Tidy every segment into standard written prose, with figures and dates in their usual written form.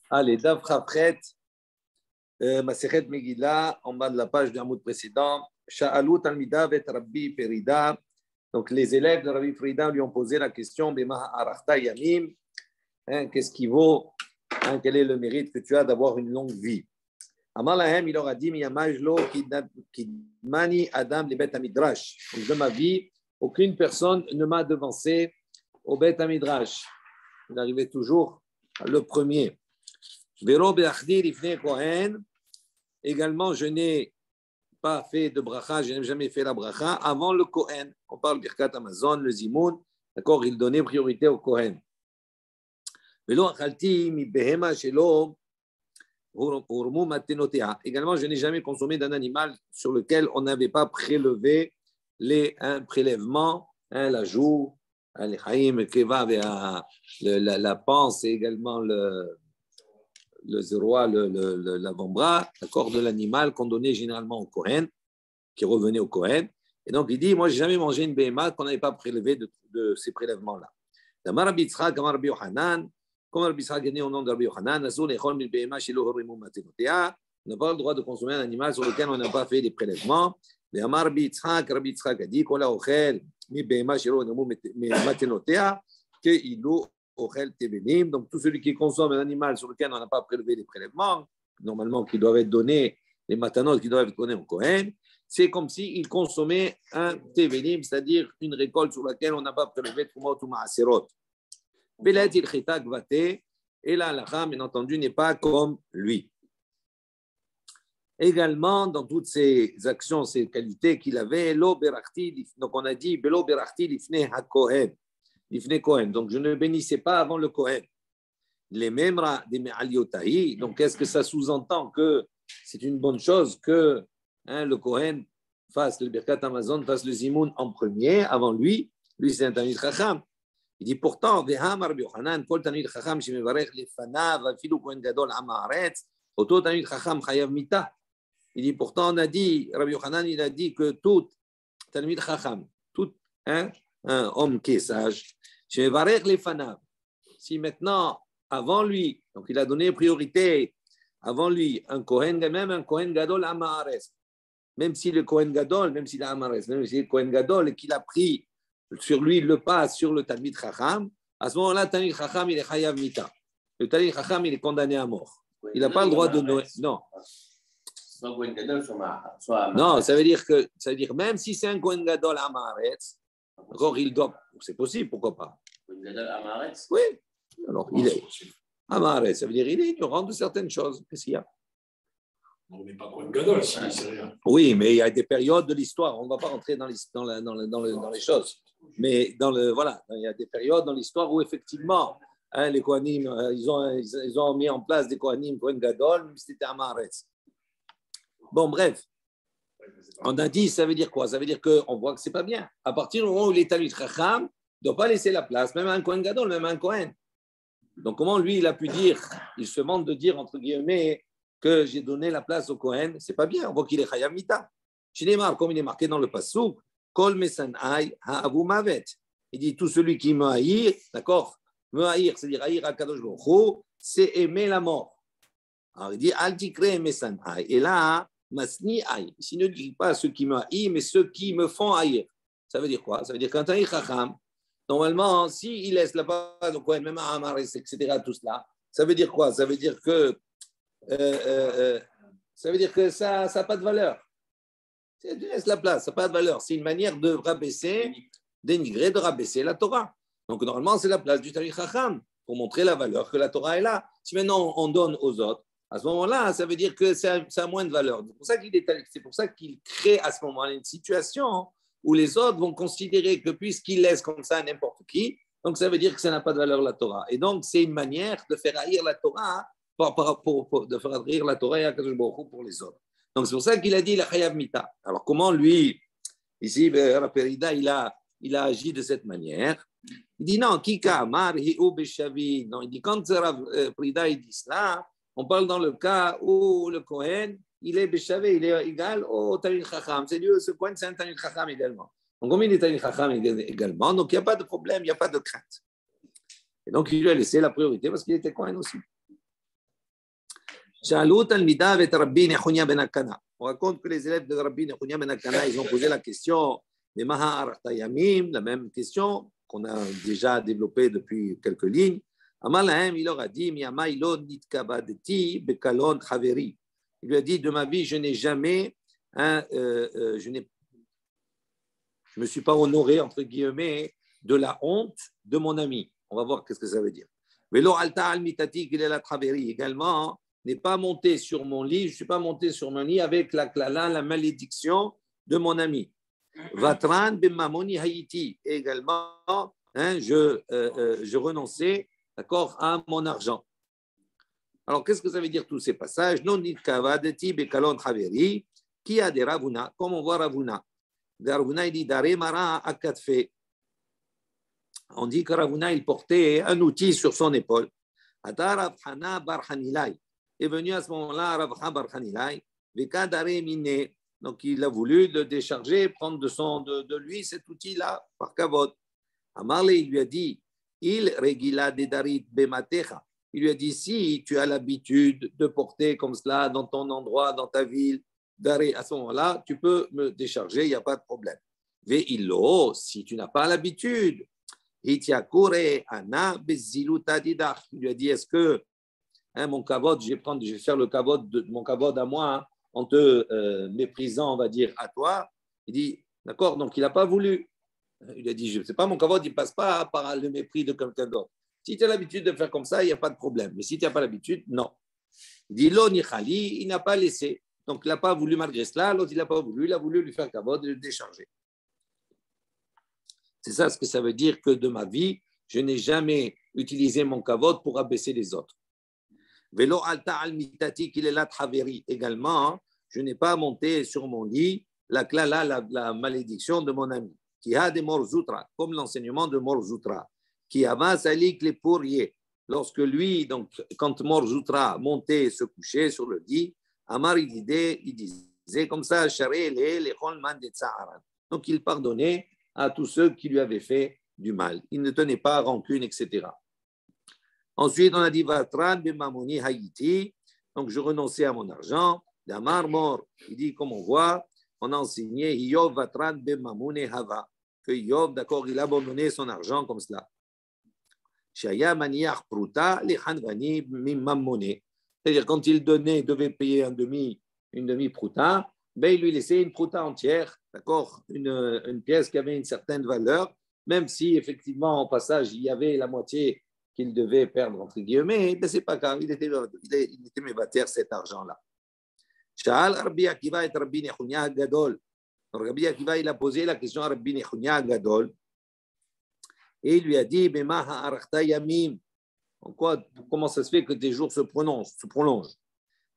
Allez, Dav Chafret, Masechet Megillah, en bas de la page du Hamoud précédent. Sha'alu Talmidav et Rabbi Perida. Donc, les élèves de Rabbi Perida lui ont posé la question Bema Arachta Yamim. Qu'est-ce qui vaut quel est le mérite que tu as d'avoir une longue vie? Amar Lahem, il leur a dit Miyamajlo Kidmani Adam le Bet Midrash. De ma vie, aucune personne ne m'a devancé au Bet Midrash. Il arrivait toujours le premier. Vero Be'achdi Rifne Kohen. Également, je n'ai pas fait de bracha, je n'ai jamais fait la bracha avant le Kohen. On parle Birkat Amazon, le Zimoun. D'accord, il donnait priorité au Kohen. Également, je n'ai jamais consommé d'un animal sur lequel on n'avait pas prélevé les prélèvements, la joue, les chaim, le keva, la panse et également le zéroa, l'avant-bras, d'accord, de l'animal qu'on donnait généralement au Kohen, qui revenait au Kohen. Et donc, il dit, moi, je n'ai jamais mangé une béhéma qu'on n'avait pas prélevé de ces prélèvements-là. Damar Rabbi Yitzchak, Damar Rabbi Yochanan, comme Rabbi Yitzchak est né au nom de Rabbi Yochanan, on n'a pas le droit de consommer un animal sur lequel on n'a pas fait des prélèvements. Damar Rabbi Yitzchak a dit, qu'on l'a ochel, mi béhéma shelo matenotea, qu'il loue ochel tebenim. Donc, tout celui qui consomme un animal sur lequel on n'a pas prélevé des prélèvements, normalement, qui doivent être donnés, les matanot qui doivent être donnés au Kohen, c'est comme s'il consommait un tevelim, c'est-à-dire une récolte sur laquelle on n'a pas prélevé trumot ou maaserot. Et la halakha, bien entendu, n'est pas comme lui. Également, dans toutes ces actions, ces qualités qu'il avait, lo berachti, donc on a dit, belo berachti lifne ha-kohen, lifne kohen. Donc je ne bénissais pas avant le kohen. Les mêmes des me'aliotahi. Donc est-ce que ça sous-entend que c'est une bonne chose que le kohen fasse le birkat Amazon, fasse le zimoun en premier avant lui? Lui, c'est un tamid chacham. Il dit pourtant, Veham Rabbi Yochanan, Kol Tanid Chacham, Shemevarech Lefanav, Afilu Kohen Gadol Amaretz, Oto Tanid Chacham Chayav Mita. Il dit pourtant, on a dit, Rabbi Yochanan, il a dit que tout Tanid Chacham, tout un homme qui est sage, Shemevarech Lefanav, si maintenant, avant lui, donc il a donné priorité avant lui, un Kohen, même un Kohen Gadol Amaretz, même si le Kohen Gadol, même s'il a Amaretz, même si le Kohen Gadol, et qu'il a pris sur lui le pas sur le Talmid Chacham, à ce moment-là, le Talmid Chacham, il est Chayav Mita. Le Talmid Chacham, il est condamné à mort. Il n'a pas le droit de Noël. Non. Non, ça veut dire même si c'est un Kohen Gadol Amaretz, encore il doit. C'est possible, pourquoi pas? Kohen Gadol Amaretz? Oui. Alors, il est Amaretz, ça veut dire il est ignorant de certaines choses. Qu'est-ce qu'il y a? On n'est pas Kohen Gadol, c'est rien. Oui, mais il y a des périodes de l'histoire. On ne va pas rentrer dans les choses. Mais il y a des périodes dans l'histoire où effectivement, les Kohanim, ils ont mis en place des Kohanim, Kohen Gadol, mais c'était Amaretz. Bon, bref. On a dit, ça veut dire quoi? Ça veut dire qu'on voit que ce n'est pas bien. À partir du moment où il est Talmid Chacham, il ne doit pas laisser la place, même à un Kohen Gadol, même à un Kohen. Donc, comment lui, il a pu dire, il se demande de dire, entre guillemets, que j'ai donné la place au Kohen, c'est pas bien. On voit qu'il est Chayav Mita. Comme il est marqué dans le Passouk, Kol Mesanai Ha'avu Mavet. Il dit tout celui qui me haït, d'accord? Me haïr, c'est-à-dire haïr Akadosh Baruch Hu, c'est aimer la mort. Alors il dit Al Tikre Mesanai. Et là, Masni Haï. Ici, ne dit pas ceux qui me haït, mais ceux qui me font haïr. Ça veut dire quoi? Ça veut dire qu'un Taïr Chacham, normalement, s'il laisse la place au Kohen, même à Amares, etc., tout cela, ça veut dire quoi? Ça veut dire que ça n'a pas de valeur. Tu laisses la place, ça n'a pas de valeur. C'est une manière de rabaisser, dénigrer, de rabaisser la Torah. Donc, normalement, c'est la place du Talmid Chacham pour montrer la valeur que la Torah est là. Si maintenant on donne aux autres, à ce moment-là, ça veut dire que ça a moins de valeur. C'est pour ça qu'il crée à ce moment-là une situation où les autres vont considérer que puisqu'il laisse comme ça n'importe qui, donc ça veut dire que ça n'a pas de valeur la Torah. Et donc, c'est une manière de faire haïr la Torah, de faire haïr la Torah et Akadosh Baruch Hu pour les autres. Donc, c'est pour ça qu'il a dit la Chayav Mita. Alors, comment lui, ici, Rabbi Perida, il a agi de cette manière? Il dit non, Kika Amar, Hi'u Beshavi. Non, il dit quand Rabbi Perida il dit cela, on parle dans le cas où le Kohen, il est Beshavi, il est égal au Talmid Chacham. C'est lui, ce Kohen, c'est un Talmid Chacham également. Donc, comme il est Talmid Chacham également, donc il n'y a pas de problème, il n'y a pas de crainte. Et donc, il lui a laissé la priorité parce qu'il était Kohen aussi. On raconte que les élèves de Rabbi Nechunya ben Akana, ils ont posé la question des Maha Artayamim, la même question qu'on a déjà développée depuis quelques lignes. Amalahem, il leur a dit, il lui a dit, de ma vie, je n'ai jamais, je ne me suis pas honoré, entre guillemets, de la honte de mon ami. On va voir qu'est-ce que ça veut dire. Velo alta al mitati qu'il est la traveri également, n'est pas monté sur mon lit, je ne suis pas monté sur mon lit avec la klala, la malédiction de mon ami. Vatran bemamoni haïti également, je renonçais, d'accord, à mon argent. Alors, qu'est-ce que ça veut dire tous ces passages? Non nitkavadeti bekalon traveri, qui a des ravuna, comme on voit ravuna. Ravuna, il dit dare mara akatfe. On dit que Ravuna, il portait un outil sur son épaule. Rav Hana bar Hanilai est venu à ce moment-là, Rav Hana bar Hanilai, Vekadare mine. Donc, il a voulu le décharger, prendre de lui cet outil-là, par kavod. Amarle, il lui a dit, il regila dedarit bematecha. Il lui a dit, si tu as l'habitude de porter comme cela dans ton endroit, dans ta ville, à ce moment-là, tu peux me décharger, il n'y a pas de problème. Ve'illo, si tu n'as pas l'habitude, il lui a dit, est-ce que mon kavod, je vais faire le kavod de mon kavod à moi, hein, en te méprisant, on va dire, à toi. Il dit, d'accord, donc il n'a pas voulu. Il a dit, je ne sais pas, mon kavod, il ne passe pas par le mépris de quelqu'un d'autre. Si tu as l'habitude de faire comme ça, il n'y a pas de problème. Mais si tu n'as pas l'habitude, non. Il dit, lo nichali, il n'a pas laissé. Donc il n'a pas voulu malgré cela, l'autre, il n'a pas voulu, il a voulu lui faire kavod et le décharger. C'est ça ce que ça veut dire que de ma vie, je n'ai jamais utilisé mon kavod pour abaisser les autres. Velo alta al mitati qu'il est la traveri également, je n'ai pas monté sur mon lit la malédiction de mon ami. Qui a des Morzutra, comme l'enseignement de Morzutra, qui a salik les pourriers. Lorsque lui, donc, quand Morzutra montait se coucher sur le lit, Amar il disait comme ça, donc il pardonnait à tous ceux qui lui avaient fait du mal. Il ne tenait pas rancune, etc. Ensuite, on a dit Vatran bemamoni haïti, donc je renonçais à mon argent. Damar mort, il dit, comme on voit, on a enseigné Yov Vatran bemamone hava, que Yov, d'accord, il a abandonné son argent comme cela. Shaya maniach pruta lechanvani mimamone. C'est-à-dire, quand il devait payer une demi-pruta, ben, il lui laissait une pruta entière, d'accord, une pièce qui avait une certaine valeur, même si effectivement, au passage, il y avait la moitié qu'il devait perdre, entre guillemets, ben, ce n'est pas grave, il était mévataire cet argent-là. Sha'al Rabbi Akiva et Rabbi Nechunya Gadol. Rabbi Akiva, il a posé la question à Rabbi Nechunya Gadol, et il lui a dit, Bema ha'arachta yamim. Comment ça se fait que tes jours se prolongent?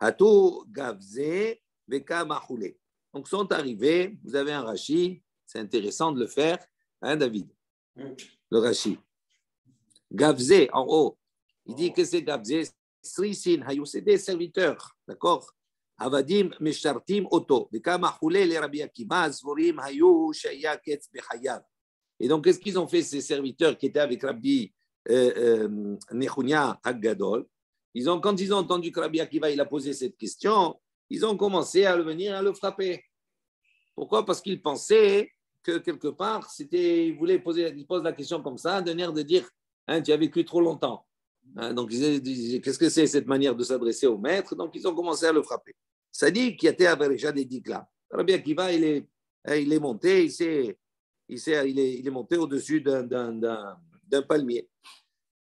Hatou gavze veka machoule. Donc, sont arrivés, vous avez un Rashi, c'est intéressant de le faire, hein, David? Le Rashi. Gavze, en haut, il dit que c'est Gavze, Srisin, Hayou, c'est des serviteurs, d'accord? Avadim, Meshartim, Oto, veka machoule, les Rabbi Akiva, Zvorim, Hayou, Shaya, Ketz, Bechayav. Et donc, qu'est-ce qu'ils ont fait, ces serviteurs qui étaient avec Rabbi Nechunya Aggadol? Quand ils ont entendu que Rabbi Akiva il a posé cette question, ils ont commencé à venir à le frapper. Pourquoi? Parce qu'ils pensaient que quelque part, ils posent la question comme ça, d'un air de dire, hein, tu as vécu trop longtemps. Hein, donc, ils disaient, qu'est-ce que c'est cette manière de s'adresser au maître? Donc, ils ont commencé à le frapper. Ça dit qu'il y était déjà des dikla. Rabbi Akiva, il est monté, il est monté au-dessus d'un palmier.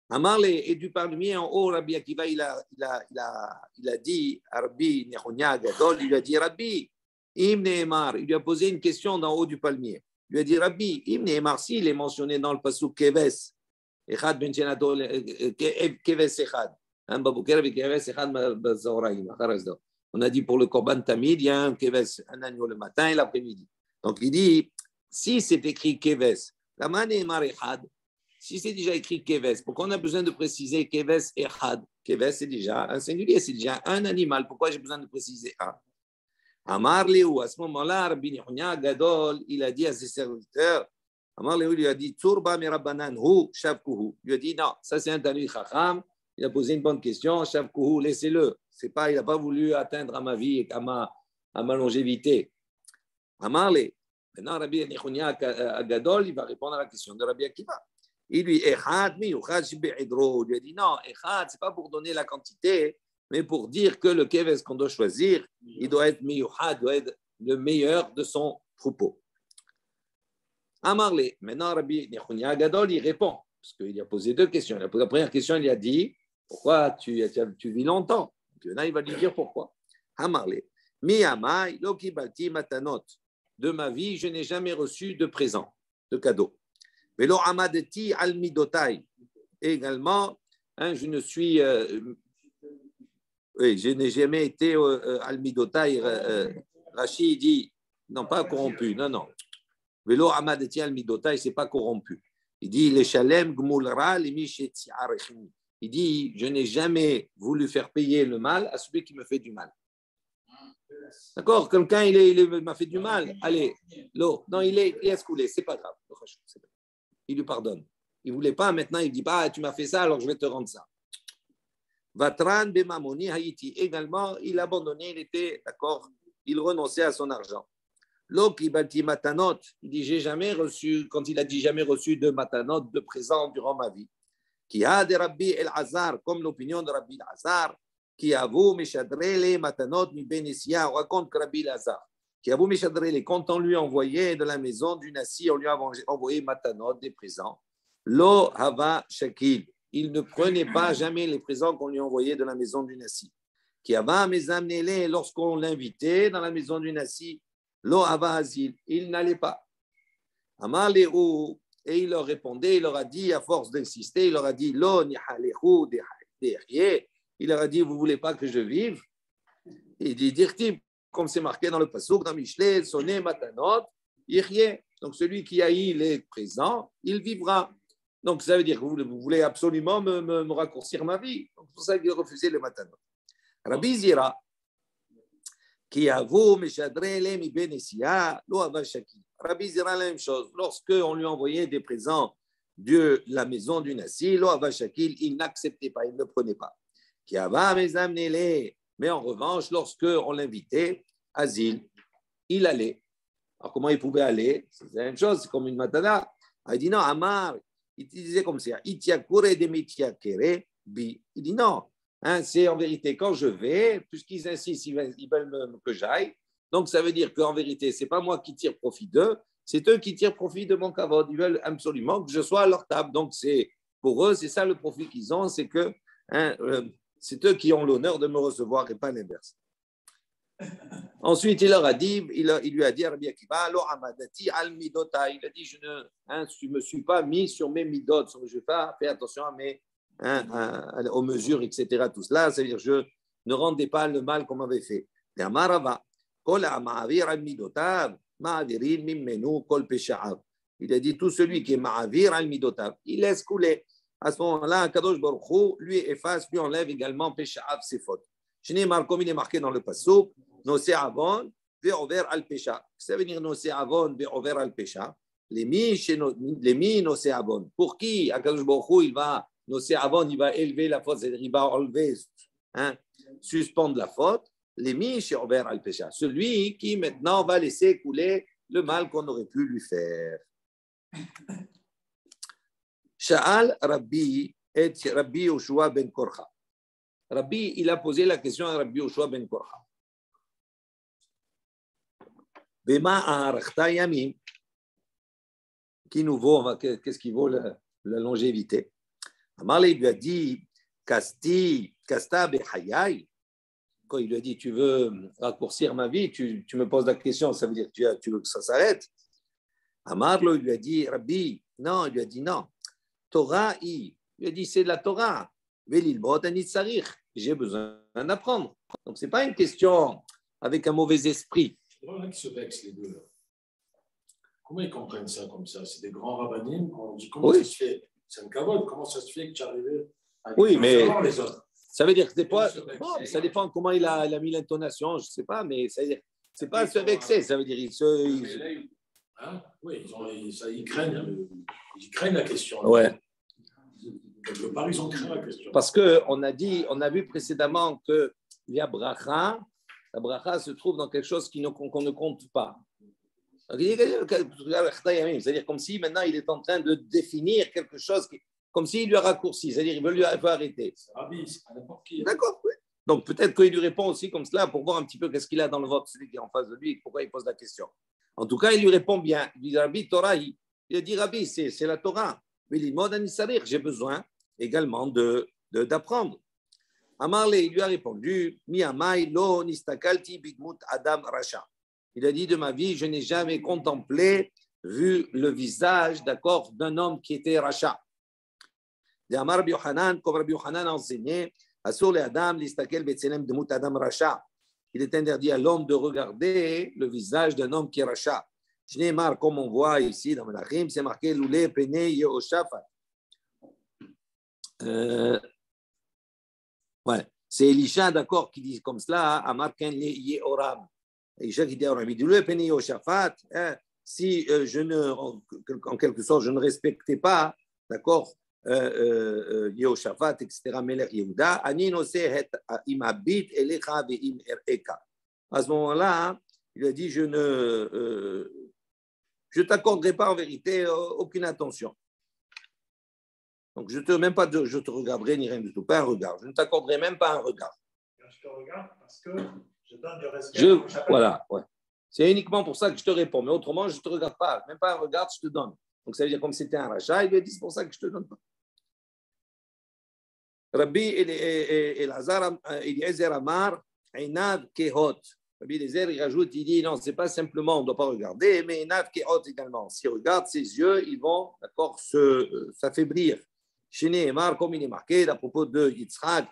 Amar et du palmier en haut, Rabbi Akiva, il a dit à Rabbi Nechunya Gadol, il lui a dit, Rabbi, Im Nehemar, il lui a posé une question d'en haut du palmier. Il lui a dit, Rabbi, Im Nehemar, si il est mentionné dans le pasuk Keves, Echad ben Shenato, Keves Echad, Keves Echad. On a dit pour le Korban Tamid, il y a un Keves, un agneau le matin et l'après-midi. Donc il dit, si c'est écrit Keves, Lama Nehemar Echad, si c'est déjà écrit Keves, pourquoi on a besoin de préciser Keves Echad? Keves, c'est déjà un singulier, c'est déjà un animal. Pourquoi j'ai besoin de préciser un? Amar Léou, à ce moment-là, Rabbi Nechunya Gadol, il a dit à ses serviteurs, Amar Léhu lui a dit, Tsurba mirabanan hu shavkuhu. Il lui a dit, non, ça c'est un Talmid Chacham. Il a posé une bonne question, shavkuhu, laissez-le. C'est pas, il n'a pas voulu atteindre à ma vie et à ma longévité. Amar Léhu. Maintenant, Rabbi Nechunya Agadol, il va répondre à la question de Rabbi Akiva. Il lui Echad miyuchad shebehedro. Il lui a dit non, Echad, c'est pas pour donner la quantité, mais pour dire que le keves qu'on doit choisir, il doit être miyuchad, doit être le meilleur de son troupeau. Amarle. Maintenant, Rabbi Nechunya Agadol, il répond, parce qu'il a posé deux questions. La première question, il a dit pourquoi tu vis longtemps. Maintenant, il va lui dire pourquoi. Amarle. Mi amai lo kibalti matanot. De ma vie, je n'ai jamais reçu de présent, de cadeau. Velo amadeti al midotai. Également, je n'ai jamais été al midotai. Rachid dit, non, pas corrompu, non. Velo amadeti al midotai, c'est pas corrompu. Il dit, les shalem gmulra limishetzi arechini. Il dit, je n'ai jamais voulu faire payer le mal à celui qui me fait du mal. D'accord, quelqu'un il m'a fait du mal, allez, l'eau, non, il est coulé, c'est pas grave, il lui pardonne. Il ne voulait pas, maintenant il dit pas, tu m'as fait ça, alors je vais te rendre ça. Vatran bemamoni haïti, également, il abandonnait, il était, d'accord, il renonçait à son argent. L'eau qui bâtit matanot, il dit, j'ai jamais reçu, quand il a dit jamais reçu de matanot, de présent durant ma vie. Qui a des Rabbi El-Hazar, comme l'opinion de Rabbi El-Hazar, qui avoue Meshadrele Matanot mi Benessia, on raconte que Rabbi Lazar, qui avoue Meshadrele, quand on lui envoyait de la maison du Nassi, on lui a envoyé Matanot, des présents. Lo Hava Shakil, il ne prenait pas jamais les présents qu'on lui envoyait de la maison du Nassi. Qui ava Mezamnele, lorsqu'on l'invitait dans la maison du Nassi, Lo Hava Azil, il n'allait pas. Amar Lehu, et il leur répondait, il leur a dit, à force d'insister, il leur a dit Lo Nihalehu Dehye. Il leur a dit, vous ne voulez pas que je vive? Il dit, dirtim, comme c'est marqué dans le passouk, dans Michelet, sonné matanot, yirye. Donc celui qui haït les présents, il vivra. Donc ça veut dire que vous voulez absolument me raccourcir ma vie. Donc c'est pour ça qu'il refusait le matanot. Rabbi Zira, qui avoue, meshadrele mi benesia, lo avashaki. Rabbi Zira, la même chose. Lorsqu'on lui envoyait des présents de la maison du Nassi, lo avashaki, il n'acceptait pas, il ne prenait pas. Qui avait mes amenés, mais en revanche, lorsque on l'invitait, asile, il allait. Alors comment il pouvait aller? C'est la même chose, c'est comme une matana. Il dit non, Amar, il disait comme ça, itiakure de mitiakere bi. Il dit non, c'est en vérité quand je vais, puisqu'ils insistent, ils veulent que j'aille. Donc ça veut dire qu'en vérité, c'est pas moi qui tire profit d'eux, c'est eux qui tirent profit de mon kavod. Ils veulent absolument que je sois à leur table. Donc c'est pour eux, c'est ça le profit qu'ils ont, c'est que c'est eux qui ont l'honneur de me recevoir et pas l'inverse. Ensuite, il leur a dit, il lui a dit à Rabbi Akiva, alors amadati al midota, il a dit, je ne me suis pas mis sur mes midot, je ne vais pas faire attention à aux mesures, etc. Tout cela, c'est-à-dire je ne rendais pas le mal qu'on m'avait fait. Il a dit, tout celui qui est ma'avir al midotav, il laisse couler. À ce moment-là, Kadosh Baruch Hu, lui efface, lui enlève également Peshav, ses fautes. Comme il est marqué dans le Passouk, Nosé Avon, Ve'over al Pesha. Ça veut dire Nosé Avon, Ve'over al Pesha. Les mi Nosé Avon. Pour qui, à Kadosh Baruch Hu, il va, Nosé Avon, il va élever la faute, c'est-à-dire il va enlever, suspendre la faute. Les mi Ve'over al Pesha. Celui qui maintenant va laisser couler le mal qu'on aurait pu lui faire. Sha'al Rabbi et Rabbi Yoshua ben Korcha. Rabbi, il a posé la question à Rabbi Yoshua ben Korcha. Bema a'arachta yamim. Qui nous vaut, qu'est-ce qui vaut la longévité? Amarle lui a dit, Kasta behayai. Quand il lui a dit, tu veux raccourcir ma vie, tu me poses la question, ça veut dire que tu veux que ça s'arrête. Amarle lui a dit, Rabbi, non, il lui a dit non. Torah, il a dit c'est de la Torah. J'ai besoin d'apprendre. Donc, ce n'est pas une question avec un mauvais esprit. C'est vraiment qui se vexent les deux. Là. Comment ils comprennent ça comme ça? C'est des grands rabbinim. On dit comment ça se fait? C'est un kavod. Comment ça se fait que tu es arrivé à mais les autres? Ça veut dire que des fois, ça dépend comment il a mis l'intonation, je ne sais pas, mais ça veut dire, c'est pas se vexer. Ça veut dire Hein? Oui, ils craignent la question. Ouais. Quelque part, ils ont craint la question. Parce qu'on a vu précédemment qu'il y a bracha, la bracha se trouve dans quelque chose qu'on ne compte pas. C'est-à-dire comme si maintenant il est en train de définir quelque chose, comme s'il lui a raccourci, c'est-à-dire il veut arrêter. C'est Rabbi, c'est pas n'importe qui. D'accord, oui. Donc peut-être qu'il lui répond aussi comme cela pour voir un petit peu qu'est-ce qu'il a dans le vote, celui qui est en face de lui, et pourquoi il pose la question. En tout cas, il lui répond bien. Il dit Rabbi, Torah, il a dit Rabbi, c'est la Torah. Mais l'imod anisarir, j'ai besoin également d'apprendre. Amarle, il lui a répondu Mi-amai lo nistakalti bigmut adam rasha. Il a dit de ma vie, je n'ai jamais contemplé, vu le visage, d'accord, d'un homme qui était rasha. De Amar Rabbi Yochanan, comme Rabbi Yochanan a enseigné, Asur le Adam listakel betzelem demut adam rasha. Il est interdit à l'homme de regarder le visage d'un homme qui est rasha. Shneimar, comme on voit ici dans Melachim, c'est marqué Loulé Pene Yehoshaphat. Ouais. C'est Elisha, d'accord, qui dit comme cela, Amar Ken le Yehoram. Elisha qui dit Rabbi Doulé Pene Yehoshaphat, si en quelque sorte, je ne respectais pas, d'accord, Yehoshaphat, etc., Melech Yehuda, Ani Noseh im habit elecha ve'im ereka. À ce moment-là, il a dit, je t'accorderai pas en vérité aucune attention. Donc, je te regarderai ni rien du tout, pas un regard. Je ne t'accorderai même pas un regard. Je te regarde parce que je donne du respect. Voilà, ouais. C'est uniquement pour ça que je te réponds. Mais autrement, je ne te regarde pas. Même pas un regard, je te donne. Donc, ça veut dire comme c'était un rachat, il lui a dit, c'est pour ça que je ne te donne pas. Rabbi Eliezer Amar, Einav Kehot. Rabbi Eliezer, il rajoute, il dit, non, ce n'est pas simplement, on ne doit pas regarder, mais Einav Kehot également. S'il regarde, ses yeux, ils vont, d'accord, s'affaiblir. Chez Nehemar, comme il est marqué à propos de Yitzhak,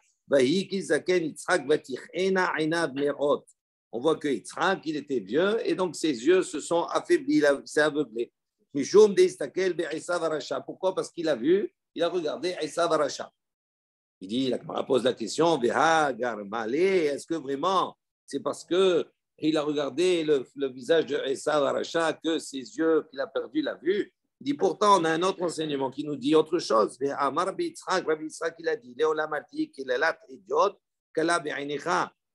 on voit que Yitzhak, il était vieux et donc ses yeux se sont affaiblis, il s'est aveuglé. Pourquoi? Parce qu'il a regardé Esav Arasha. Il dit, la Gemara pose la question, est-ce que vraiment c'est parce qu'il a regardé le visage de Esav Arasha que ses yeux, qu'il a perdu la vue? Il dit, pourtant, on a un autre enseignement qui nous dit autre chose. Rabbi Yitzhak, il a dit,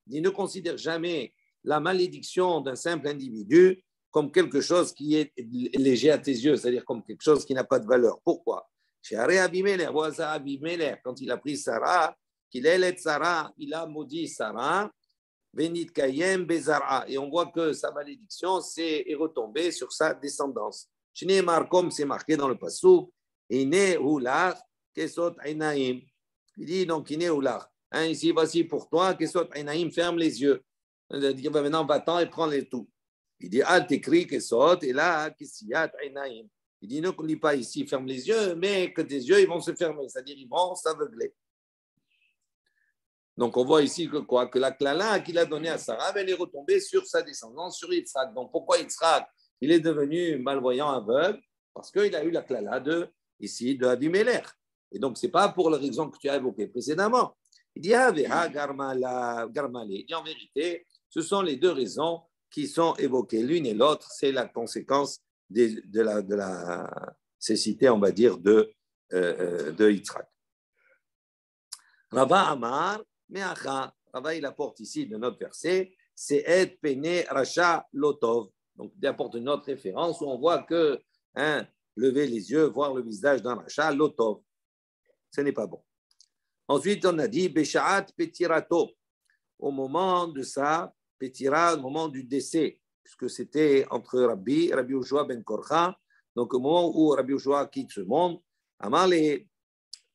il ne considère jamais la malédiction d'un simple individu comme quelque chose qui est léger à tes yeux, c'est-à-dire comme quelque chose qui n'a pas de valeur. Pourquoi? Chez Abimelech, quand il a pris Sarah, qu'il est Sarah, il a maudit Sarah, Benit Kayem Bezara, et on voit que sa malédiction est retombée sur sa descendance. Comme c'est marqué dans le passouk, Ine Hulach Kesot Einaim. Il dit donc Ine Hulach. Ici, voici pour toi, Kesot Einaim, ferme les yeux. Il dit maintenant, va-t'en et prends les tout. Il dit Al Tekri Kesot, et là, Kesiyat Einaim. Il dit ne lis pas ici, ferme les yeux, mais que tes yeux, ils vont se fermer, c'est-à-dire ils vont s'aveugler. Donc, on voit ici que quoi? Que la klala qu'il a donnée à Sarah, elle est retombée sur sa descendance, sur Yitzhak. Donc, pourquoi Yitzhak il est devenu malvoyant, aveugle? Parce qu'il a eu la klala ici de Abimelech. Et donc, ce n'est pas pour la raison que tu as évoquée précédemment. Il dit, il dit en vérité, ce sont les deux raisons qui sont évoquées. L'une et l'autre, c'est la conséquence de la cécité, on va dire, de Yitzhak. Rava Amar, Meacha, Rava, il apporte ici de notre verset, c'est Et Pene Rasha Lotov. Donc, il apporte une autre référence où on voit que lever les yeux, voir le visage d'un rachat, Lotov. Ce n'est pas bon. Ensuite, on a dit Beshaat Petirato. Au moment de ça, Petira, au moment du décès, puisque c'était entre Rabbi Yoshua ben Korcha, donc au moment où Rabbi Yoshua quitte ce monde, Amar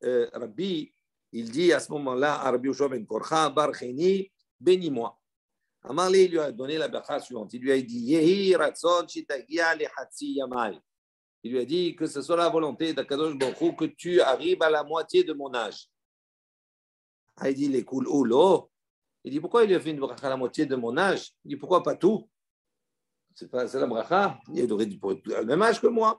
Rabbi, il dit à ce moment-là à Rabbi Yoshua ben Korcha, Barcheni, bénis-moi. Amarli lui a donné la bracha suivante. Il lui a dit Yehi Ratson Shitagia Lehatsi Yamai. Il lui a dit que ce soit la volonté d'Akadosh Baruch Hu que tu arrives à la moitié de mon âge. Il dit les cool oulo. Il dit pourquoi il lui a fait une bracha à la moitié de mon âge? Il dit pourquoi pas tout? C'est la bracha. Il aurait dit pour le même âge que moi.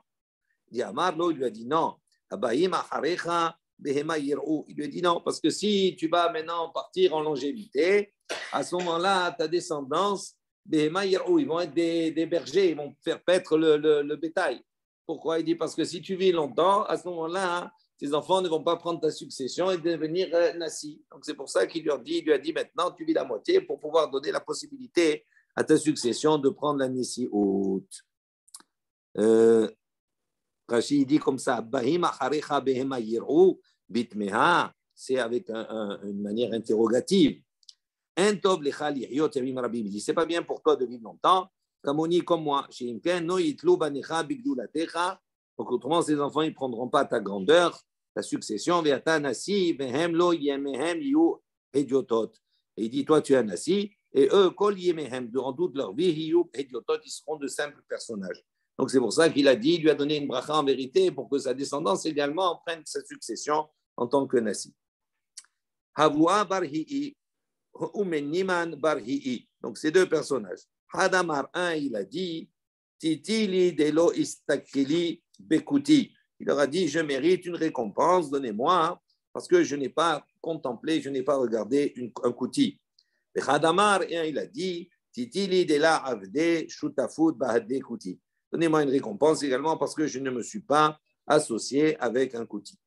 Il dit Amarlo, il lui a dit non. Abayim acharecha. Il lui a dit non, parce que si tu vas maintenant partir en longévité, à ce moment-là, ta descendance, ils vont être des bergers, ils vont faire paître le bétail. Pourquoi? Il dit parce que si tu vis longtemps, à ce moment-là, tes enfants ne vont pas prendre ta succession et devenir nassi. Donc c'est pour ça qu'il lui a dit maintenant, tu vis la moitié pour pouvoir donner la possibilité à ta succession de prendre la nissi haute. Rachid dit comme ça, c'est avec une manière interrogative. C'est pas bien pour toi de vivre longtemps, comme moi. Donc autrement, ces enfants ils ne prendront pas ta grandeur, ta succession. Et il dit, toi tu es un nasi, et eux, durant toute leur vie, ils seront de simples personnages. Donc c'est pour ça qu'il a dit, il lui a donné une bracha en vérité pour que sa descendance également prenne sa succession en tant que nasi. Havua Barhi'i, Umeniman Barhi'i. Donc ces deux personnages. Hadamar 1, il a dit, Titili delo istakili bekuti. Il leur a dit, je mérite une récompense, donnez-moi, parce que je n'ai pas contemplé, je n'ai pas regardé un kouti. Et Hadamar 1, il a dit, Titili de la avde shutafut bahade kouti. Donnez-moi une récompense également parce que je ne me suis pas associé avec un kouti.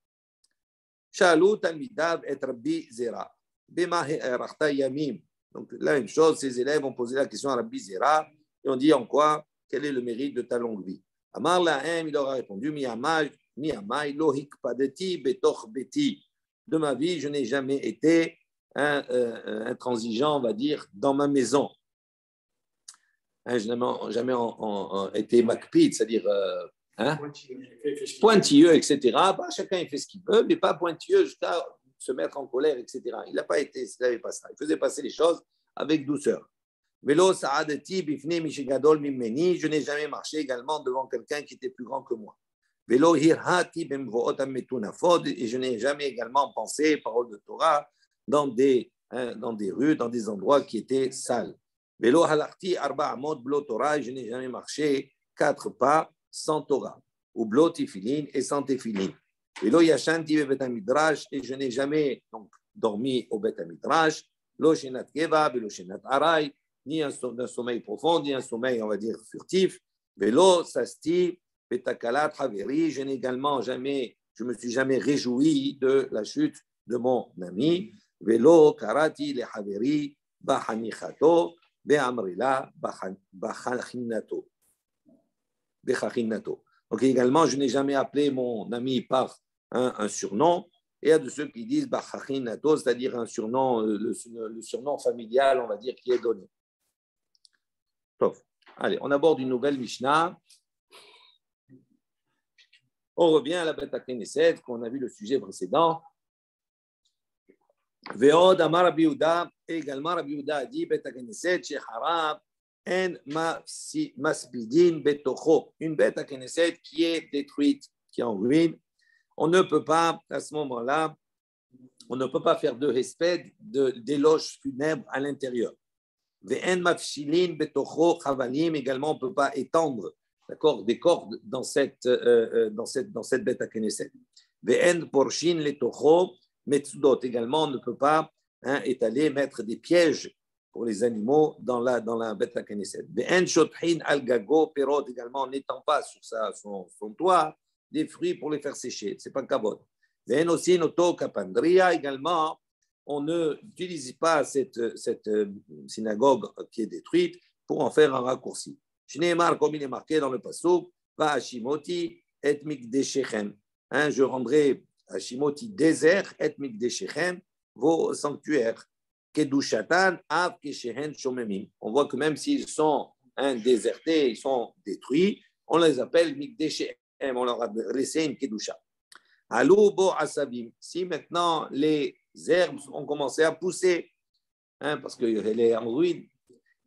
Shalou talmidav et Rabbi Zera. Bema he'arachta yamim. Donc la même chose, ses élèves ont posé la question à Rabbi Zera et on dit en quoi, quel est le mérite de ta longue vie. Amar lahem, il leur a répondu, miyamai lo hikpadeti betoch beti. De ma vie, je n'ai jamais été intransigeant, on va dire, dans ma maison. Je n'ai jamais été makpid, c'est-à-dire pointilleux, etc. Bah, chacun il fait ce qu'il veut, mais pas pointilleux jusqu'à se mettre en colère, etc. Il n'avait pas ça. Il faisait passer les choses avec douceur. Velo sa'adati bifne mishigadol mimeni. Je n'ai jamais marché également devant quelqu'un qui était plus grand que moi. Velo hirhati bemvoot ametunafod. Et je n'ai jamais également pensé, parole de Torah, dans des rues, dans des endroits qui étaient sales. Velo halakti arba amot blo Torah. Je n'ai jamais marché 4 pas sans Torah. Ou blo tifilin et sans tefilin. Velo yashanti bebet midrash. Et je n'ai jamais donc dormi au bet midrash. Lo shenat keva, velo shenat aray. Ni un sommeil profond, ni un sommeil, on va dire, furtif. Velo sasti betakalat haveri. Je me suis jamais réjoui de la chute de mon ami. Velo karati le haveri bahanichato be'amrila bachachinato. Donc également, je n'ai jamais appelé mon ami par un surnom. Et il y a de ceux qui disent bachachinato, c'est-à-dire un surnom, le surnom familial, on va dire, qui est donné. Allez, on aborde une nouvelle Mishnah. On revient à la Beth HaKnesset, qu'on a vu le sujet précédent. Ve'od amar Rabbi Yehuda, et également Rabbi Yehuda a dit Beth HaKnesset, sheharab en masbidin betocho. Une Beth HaKnesset qui est détruite, qui est en ruine. On ne peut pas, à ce moment-là, on ne peut pas faire de respect d'éloges funèbres à l'intérieur. Également, on ne peut pas étendre, d'accord, des cordes dans cette bête à Knesset. Également, on ne peut pas étaler, mettre des pièges pour les animaux dans la bête à Knesset. Également, on n'étend pas sur son toit des fruits pour les faire sécher. Ce n'est pas kavod. Également, on n'utilise pas cette synagogue qui est détruite pour en faire un raccourci. Shneimar, comme il est marqué dans le pasuk, va Hashimoti et Mikdeshechem. Je rendrai Hashimoti désert et Mikdeshechem, vos sanctuaires. Kedushatan av keshehen shomemim. On voit que même s'ils sont désertés, ils sont détruits, on les appelle Mikdeshechem. On leur a laissé une kedusha. Alou bo asabim. Si maintenant les herbes ont commencé à pousser, parce qu'elle est en ruine,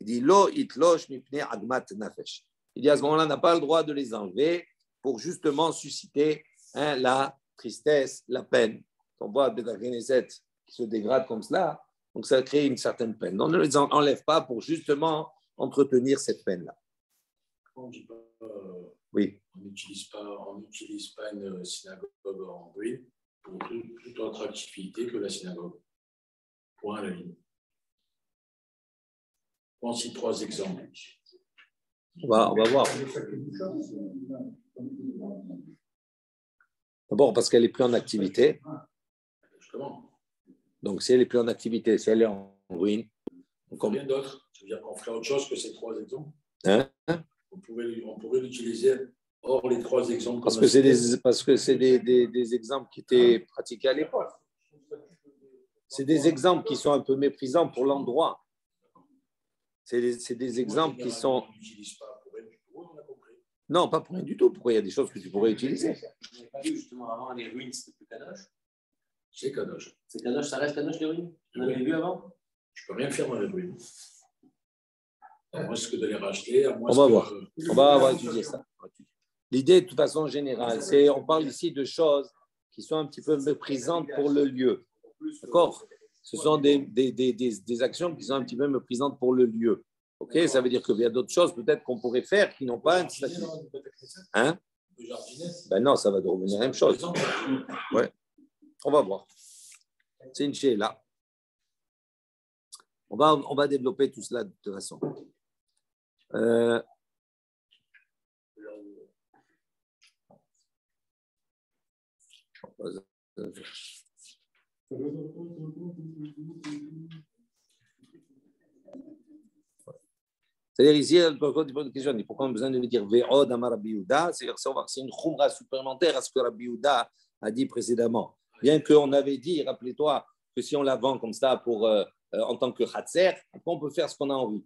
il dit lo itlosh mipne agmat nafesh. Il dit à ce moment-là, on n'a pas le droit de les enlever pour justement susciter la tristesse, la peine. On voit Beth HaKnesset qui se dégrade comme cela, donc ça crée une certaine peine. On ne les enlève pas pour justement entretenir cette peine-là. Oui. On n'utilise pas une synagogue en ruine pour toute autre activité que la synagogue. Point à la ligne. On cite 3 exemples. On va voir. D'abord, parce qu'elle n'est plus en activité. Justement. Donc, si elle n'est plus en activité, si elle est en ruine. Rien d'autre. Ça veut dire qu'on ferait autre chose que ces 3 exemples. Hein? On pourrait l'utiliser hors les 3 exemples. Parce que c'est des exemples qui étaient pratiqués à l'époque. C'est des exemples qui sont un peu méprisants pour l'endroit. C'est des exemples qui sont. On n'utilise pas pour rien du tout, on a compris. Non, pas pour rien du tout. Pourquoi il y a des choses que tu pourrais utiliser? Je n'ai pas vu justement avant les ruines, c'était plus Kadosh. C'est Kadosh. C'est Kadosh, ça reste Kadosh les ruines? Vous l'avez vu avant? Je ne peux rien faire dans les ruines. À moins que de les racheter. On va voir. On va étudier ça. L'idée, de toute façon générale, c'est on parle ici de choses qui sont un petit peu méprisantes pour le lieu. D'accord? Ce sont des actions qui sont un petit peu méprisantes pour le lieu. Ok? Ça veut dire qu'il y a d'autres choses peut-être qu'on pourrait faire qui n'ont pas un statut. Hein? Ben non, ça va devenir la même chose. Ouais. On va voir. C'est une chez là. On va développer tout cela de toute façon. C'est-à-dire ici, quand tu poses une question, pourquoi on a besoin de dire Ve'od Amar Rabbi Yehuda? C'est une khumra supplémentaire à ce que Rabbi Yehuda a dit précédemment. Bien qu'on avait dit, rappelez-toi, que si on la vend comme ça en tant que khatser, on peut faire ce qu'on a envie.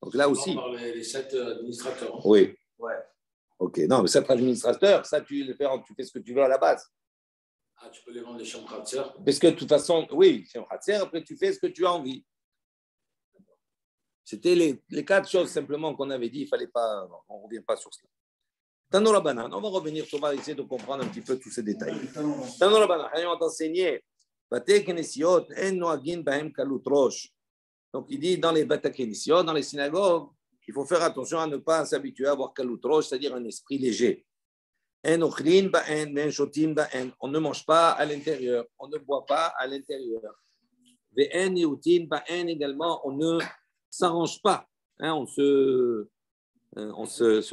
Donc là aussi. On parle les 7 administrateurs. Oui. Ouais. Ok. Non, mais 7 administrateurs, ça, tu fais ce que tu veux à la base. Ah, tu peux les vendre les chambres khatser. Parce que de toute façon, oui, chambre khatser, après tu fais ce que tu as envie. C'était les 4 choses simplement qu'on avait dit, il fallait pas, on ne revient pas sur cela. Tanoura Banan, on va revenir, on va essayer de comprendre un petit peu tous ces détails. Tanoura Banan, on va t'enseigner. Donc il dit dans les Bata Kenisiot, dans les synagogues, il faut faire attention à ne pas s'habituer à avoir kaloutrosh, c'est-à-dire un esprit léger. On ne mange pas à l'intérieur, on ne boit pas à l'intérieur. Également, on ne s'arrange pas, hein, on se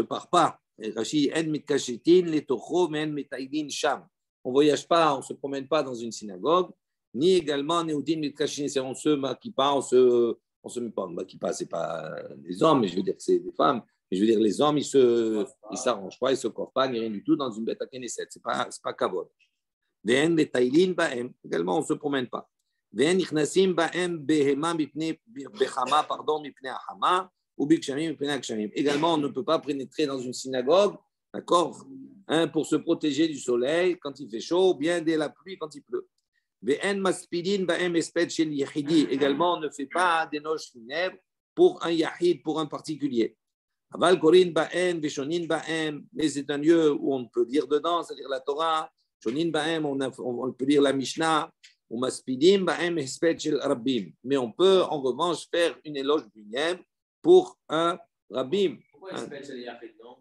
part pas. On ne voyage pas, on ne se promène pas dans une synagogue, ni également on se maquille pas, on se met pas, maquille pas, c'est pas les hommes, mais je veux dire que c'est des femmes. Mais je veux dire, les hommes, ils s'arrangent pas, ils se coiffent pas, ni rien du tout dans une bête à Knesset. C'est pas kavod. Également, on ne se promène pas. Également, on ne peut pas pénétrer dans une synagogue, d'accord, hein, pour se protéger du soleil quand il fait chaud, bien dès la pluie quand il pleut. Également, on ne fait pas des noces funèbres pour un yahid, pour un particulier. Mais c'est un lieu où on peut lire dedans, c'est-à-dire la Torah. On peut lire la Mishnah. Mais on peut en revanche faire une éloge funèbre pour un rabbim. Pourquoi espèce de yahid, non?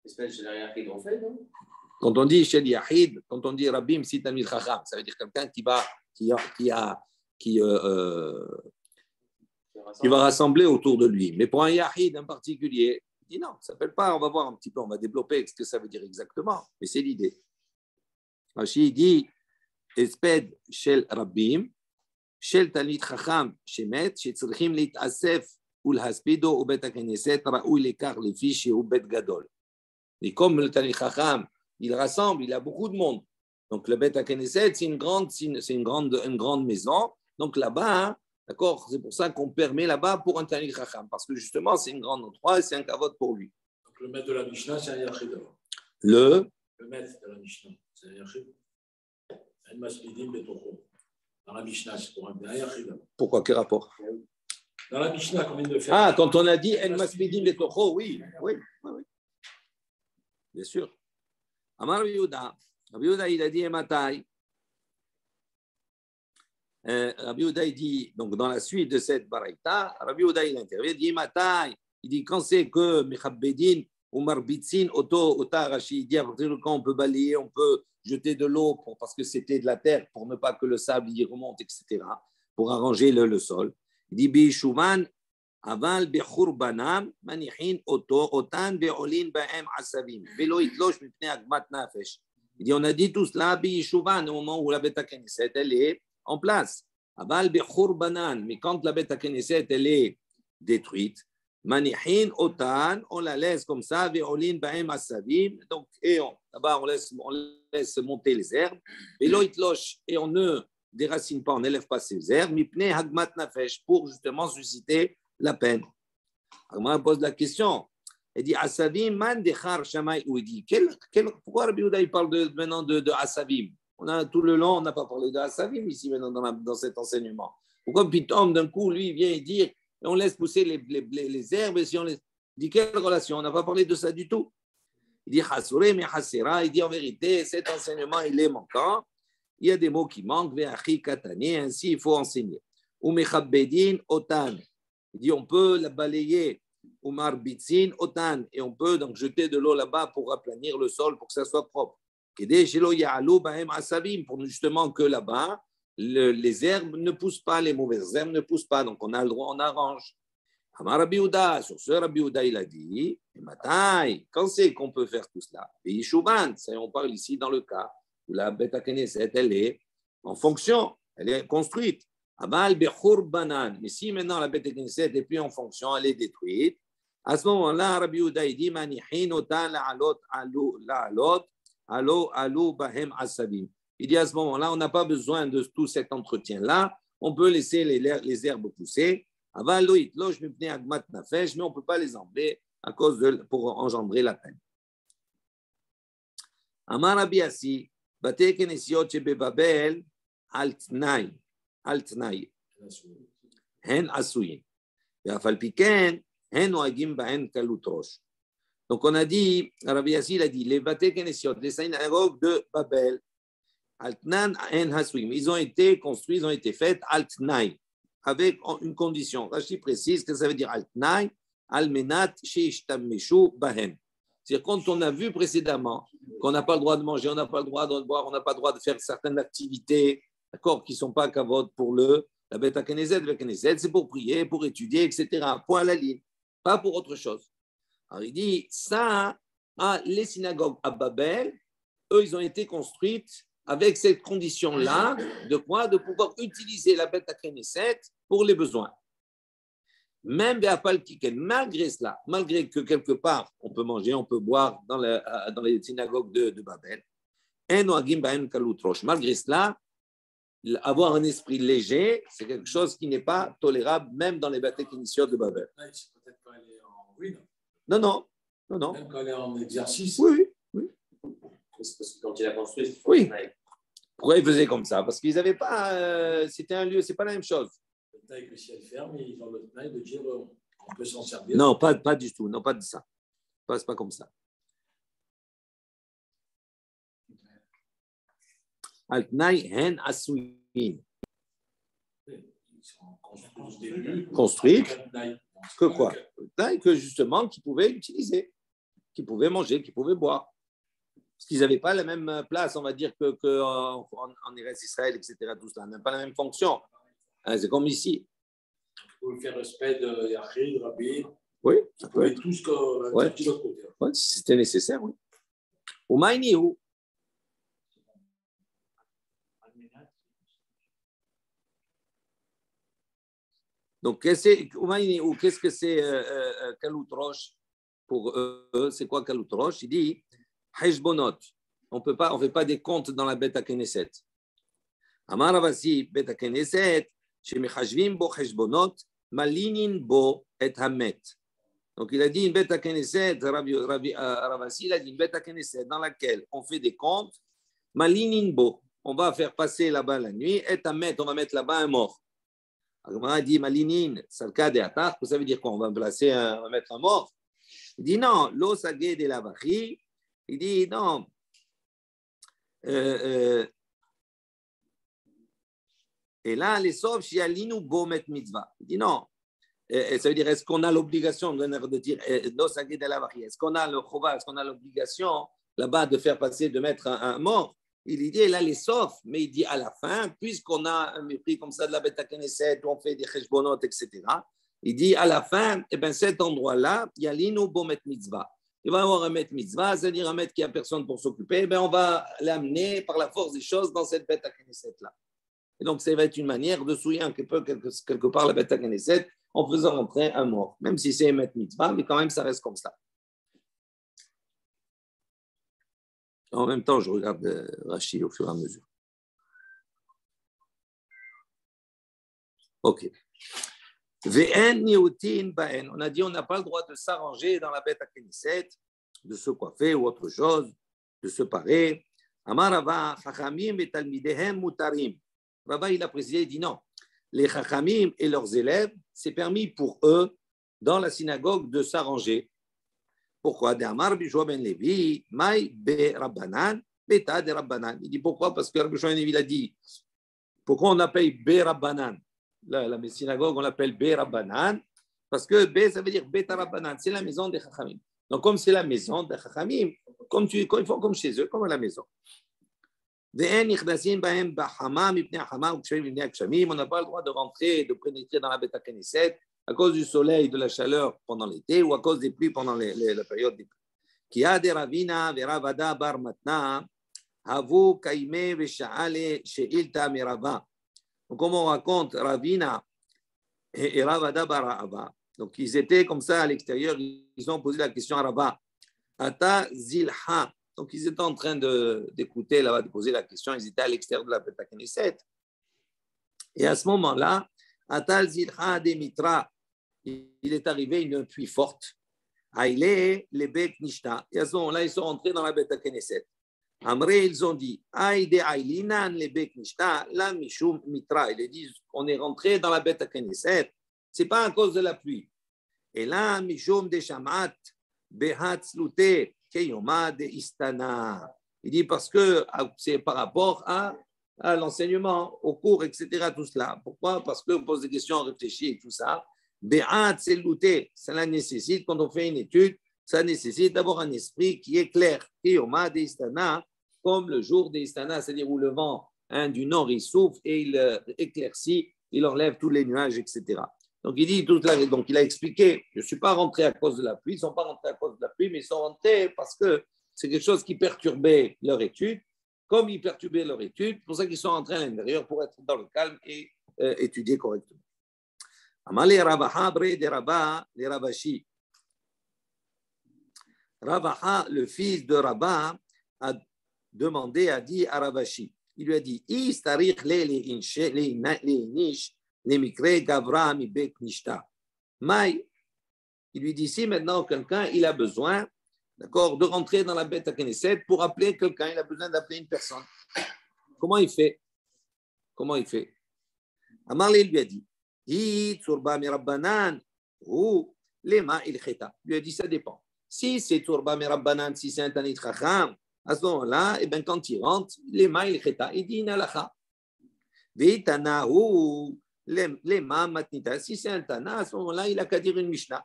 Espèce de yahid, on fait, non? Quand on dit shel yahid, quand on dit rabbim, c'est Talmid Chacham, ça veut dire quelqu'un qui va rassembler autour de lui. Mais pour un yahid en particulier, il dit non, ça ne s'appelle pas, on va voir un petit peu, on va développer ce que ça veut dire exactement, mais c'est l'idée. Rashi dit esped shel rabbim, shel Talmid Chacham shemet, shetzrichim lit'asef ulhaspido ubet haKnesset raoui lekar lefi shehu bet gadol. Et comme le Talmid Chacham, il rassemble, il a beaucoup de monde. Donc le Bet HaKnesset, c'est une grande maison. Donc là-bas, hein, d'accord, c'est pour ça qu'on permet là-bas pour un Talmid Chacham, parce que justement, c'est un grand endroit et c'est un kavod pour lui. Donc le maître de la Mishnah, c'est un yachid. Le maître de la Mishnah, c'est un yachid. Dans la Mishnah, c'est pour un yachid. Pourquoi? Quel rapport? Dans la Mishnah, qu'on vient de faire. Ah, quand on a dit En Maspidim Betocho, oui. Bien sûr. Amar Rabbi Yehuda, il a dit Ematai. Rabbi Yehuda, il dit, donc dans la suite de cette baraita, Rabbi Yehuda, il intervient, il dit Ematai. Il dit quand c'est que Mechabbedin ou Marbitzin, Ota Rashi, il dit à partir de quand on peut balayer, on peut jeter de l'eau parce que c'était de la terre, pour ne pas que le sable y remonte, etc., pour arranger le sol. Il dit Bishuman אבל בחורבנם מניחין אותן ועולין בהם עשבים, ולא יתלוש מפני עגמת נפש. On a dit tout cela, Biyeshuvan, au moment où la Beth HaKnesset, elle est en place. Aval bechurbanan, mais quand la Beth HaKnesset, elle est détruite, manihin otan, on la laisse comme ça, ve'olin ba'em asavim, donc, et là-bas, on laisse monter les herbes, ve'lo itlosh, et on ne déracine pas, on n'élève pas ces herbes, mipne hagmat nafesh, pour justement susciter la peine. Alors, on pose la question. Il dit Asavim, man dechar shamay, où il dit pourquoi Rabbi Yehuda il parle maintenant de Asavim? Tout le long, on n'a pas parlé de Asavim ici maintenant dans cet enseignement. Pourquoi Pitom, d'un coup, lui, il vient et dit on laisse pousser les herbes et si on les. Il dit quelle relation? On n'a pas parlé de ça du tout. Il dit Hasure, mais Hasera, il dit en vérité, cet enseignement, il est manquant. Il y a des mots qui manquent, Ve'achi katani, ainsi il faut enseigner. Ou mechabbedin otan. Il dit on peut la balayer. Umar bitzin otan, et on peut donc jeter de l'eau là-bas pour aplanir le sol pour que ça soit propre. Pour justement que là-bas les herbes ne poussent pas, les mauvaises herbes ne poussent pas, donc on a le droit, on arrange. Amar Rabbi Yehuda, sur ce Rabbi Yehuda il a dit, quand c'est qu'on peut faire tout cela? Biyeshuvan, on parle ici dans le cas où la Beth HaKnesset elle est en fonction, elle est construite. Aval bechurbanan, mais si maintenant la Beth HaKnesset n'est plus en fonction, elle est détruite. À ce moment-là, Rabbi Yehuda il dit manihin otan la'alot alo bahem asabim. Il dit à ce moment-là, on n'a pas besoin de tout cet entretien-là. On peut laisser les herbes pousser. Aval lo itlosh mipnei agmat nafesh, mais on ne peut pas les enlever pour engendrer la peine. Amar Rabbi Assi, bate kenesiot shebebabel al tnai. על תנאי, הן עשויים, ואף על פי כן, הן נוהגים בהן קלות ראש. Donc on a dit, Rabbi Yassi il a dit, les Bate Kenesiot, les synagogues de Babel, Altnan en Hasuim, ils ont été construits, ils ont été faits Altnai, avec une condition. Rashi précise que ça veut dire Altnai, Almenat Sheishtameshu Bahem. C'est-à-dire quand on a vu précédemment qu'on n'a pas le droit de manger, on n'a pas le droit de boire, on n'a pas le droit de faire certaines activités, d'accord, qui ne sont pas kavod pour la Beth HaKnesset, c'est pour prier, pour étudier, etc. Point à la ligne, pas pour autre chose. Alors il dit, ça, les synagogues à Babel, eux, ils ont été construites avec cette condition-là, de quoi? De pouvoir utiliser la Beth HaKnesset pour les besoins. Même malgré cela, malgré que quelque part, on peut manger, on peut boire dans les synagogues de Babel, malgré cela, avoir un esprit léger, c'est quelque chose qui n'est pas tolérable même dans les Beth Kenesiot de Babel. C'est peut-être quand elle est en ruine. Non. Même quand elle est en exercice. Oui. C'est parce que quand il a construit, c'est oui. Pourquoi ils faisaient comme ça? Parce qu'ils n'avaient pas. C'était un lieu, c'est pas la même chose. Le taille que si elle ferme, ils ont le taille de dire on peut s'en servir. Non, pas du tout. Non, pas de ça. C'est pas comme ça. Altnai hen asuyin. Construite. Que quoi? Que justement, qu'ils pouvaient utiliser, qu'ils pouvaient manger, qu'ils pouvaient boire. Parce qu'ils n'avaient pas la même place, on va dire, qu'en Eretz Israël, etc. Tout cela n'a pas la même fonction. C'est comme ici. Vous pouvez faire respect de Yachid, Rabbi. Oui, ça peut être tout ce que ouais. De l'autre côté. Ouais, si c'était nécessaire, oui. Ou Maïniou. Donc, qu'est-ce que c'est Kalut Rosh pour eux? C'est quoi Kalut Rosh? Il dit Heshbonot. On ne fait pas des comptes dans la Beth HaKnesset. Amar Ravasi, Beth HaKnesset, Shemechashvim bo Heshbonot, Malinin bo et Hamet. Donc, il a dit une Beth HaKnesset, Ravasi, il a dit une Beth HaKnesset dans laquelle on fait des comptes, Malinin bo. On va faire passer là-bas la nuit, et Hamet, on va mettre là-bas un mort. Alors, on a dit Malinin, Salka de Atar, ça veut dire quoi? On va mettre un mort. Il dit non, l'eau sagé de la vachi. Il dit non. Et là, les saufs, Shialinu Bomet Mitzvah. Il dit non. Ça veut dire, est-ce qu'on a l'obligation de dire l'eau sagé de la vachi? Est-ce qu'on a le chova? Est-ce qu'on a l'obligation là-bas de faire passer, de mettre un mort? Il dit là les saufs, mais il dit à la fin, puisqu'on a un mépris comme ça de la Beth HaKnesset, où on fait des cheshbonot, etc., Il dit à la fin, eh ben, cet endroit-là, il y a l'ino bomet mitzvah. Il va y avoir un maître mitzvah, c'est-à-dire un maître qui n'a personne pour s'occuper, ben, on va l'amener par la force des choses dans cette bête à Knesset-là. Et donc, ça va être une manière de souiller un peu quelque part la bête à Knesset en faisant rentrer un mort, même si c'est un maître mitzvah, mais quand même, ça reste comme ça. En même temps, je regarde Rashi au fur et à mesure. Ok. On a dit on n'a pas le droit de s'arranger dans la bête à Knesset, de se coiffer ou autre chose, de se parer. Amar Rava, Chachamim et Talmidehem mutarim. Rava, il a précisé, il dit non. Les Chachamim et leurs élèves, c'est permis pour eux, dans la synagogue, de s'arranger. Pourquoi? D'Amar Bishua ben Levi, Mai be Rabbanan, Beta de Rabbanan. Il dit pourquoi? Parce que Rabbi Bishua ben Levi l'a dit. Pourquoi on appelle be Rabbanan? La synagogue, on l'appelle be Rabbanan, parce que be, ça veut dire Beta Rabbanan, c'est la maison des Chachamim. Donc, comme c'est la maison des Chachamim, ils font comme chez eux, comme à la maison. On n'a pas le droit de rentrer, de pénétrer dans la bête à Knesset à cause du soleil, de la chaleur pendant l'été ou à cause des pluies pendant la période des pluies. Qui a des ravina, veravada bar matna, havu kaime veshaale sheilta mirava. Donc, comme on raconte, Ravina et Ravada bar Rava, donc ils étaient comme ça à l'extérieur, ils ont posé la question à Rava. Ata zilha. Donc, ils étaient en train d'écouter là-bas, de poser la question. Ils étaient à l'extérieur de la Beth Knesset. Et à ce moment-là, Atal Zilha de Mitra, il est arrivé une pluie forte. Aïle, les Bek Nishta. Et à ce moment-là, ils sont entrés dans la Beth Knesset. Amré, ils ont dit Aïde Aïlinan, les Bek Nishta, la Mishum Mitra. Ils disent on est rentré dans la Beth Knesset. Ce n'est pas à cause de la pluie. Et là, Mishum de Shamat, Behatz Lute. Il dit parce que c'est par rapport à l'enseignement, au cours, etc. Tout cela. Pourquoi? Parce qu'on pose des questions, on réfléchit et tout ça. Cela nécessite, quand on fait une étude, ça nécessite d'avoir un esprit qui est clair. Comme le jour des Istana, c'est-à-dire où le vent du nord il souffle et il éclaircit, il enlève tous les nuages, etc. Donc, il dit tout cela. Donc, il a expliqué, je ne suis pas rentré à cause de la pluie, ils ne sont pas rentrés à cause de la pluie, mais ils sont rentrés parce que c'est quelque chose qui perturbait leur étude. Comme ils perturbaient leur étude, c'est pour ça qu'ils sont rentrés à l'intérieur pour être dans le calme et étudier correctement. Amale Ravaha, bre de Rabba, les Ravashi. Ravaha, le fils de Rabba, a demandé, a dit à Ravashi, il lui a dit, Istarich les nish. Les mikre gavra mi bek nishta. Maï, il lui dit si maintenant quelqu'un il a besoin, d'accord, de rentrer dans la bête à Knesset pour appeler quelqu'un, il a besoin d'appeler une personne. Comment il fait? Comment il fait? Amarle lui a dit hi turba mi rabbanan ou lema il khita. Lui a dit ça dépend. Si c'est turba mi rabbanan, si c'est un tanit chacham, à ce moment-là, et ben quand il rentre, lema il khita, il dit nalacha. Veitanahu si c'est un Tana, à ce moment-là, il n'a qu'à dire une Mishnah.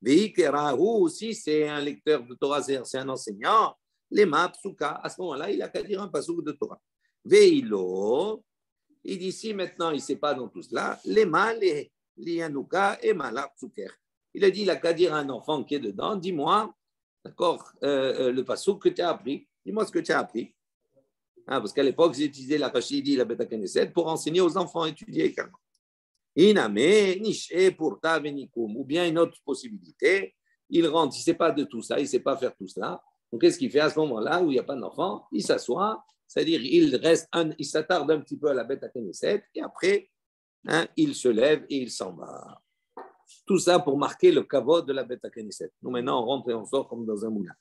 Si c'est un lecteur de Torah, c'est un enseignant, à ce moment-là, il n'a qu'à dire un pasuk de Torah. Veilo, il dit si maintenant il ne sait pas dans tout cela, il a dit il n'a qu'à dire à un enfant qui est dedans, dis-moi, d'accord, le pasuk que tu as appris, dis-moi ce que tu as appris. Parce qu'à l'époque, j'ai utilisé la Rachidi, la Beth Knesset pour enseigner aux enfants à étudier également. Iname, niché pour tavenikum, ou bien une autre possibilité, il rentre, il ne sait pas de tout ça, il ne sait pas faire tout cela. Donc, qu'est-ce qu'il fait à ce moment-là où il n'y a pas d'enfant? Il s'assoit, c'est-à-dire il s'attarde un petit peu à la Beth Knesset et après, il se lève et il s'en va. Tout ça pour marquer le kavod de la Beth Knesset. Nous, maintenant, on rentre et on sort comme dans un moulin.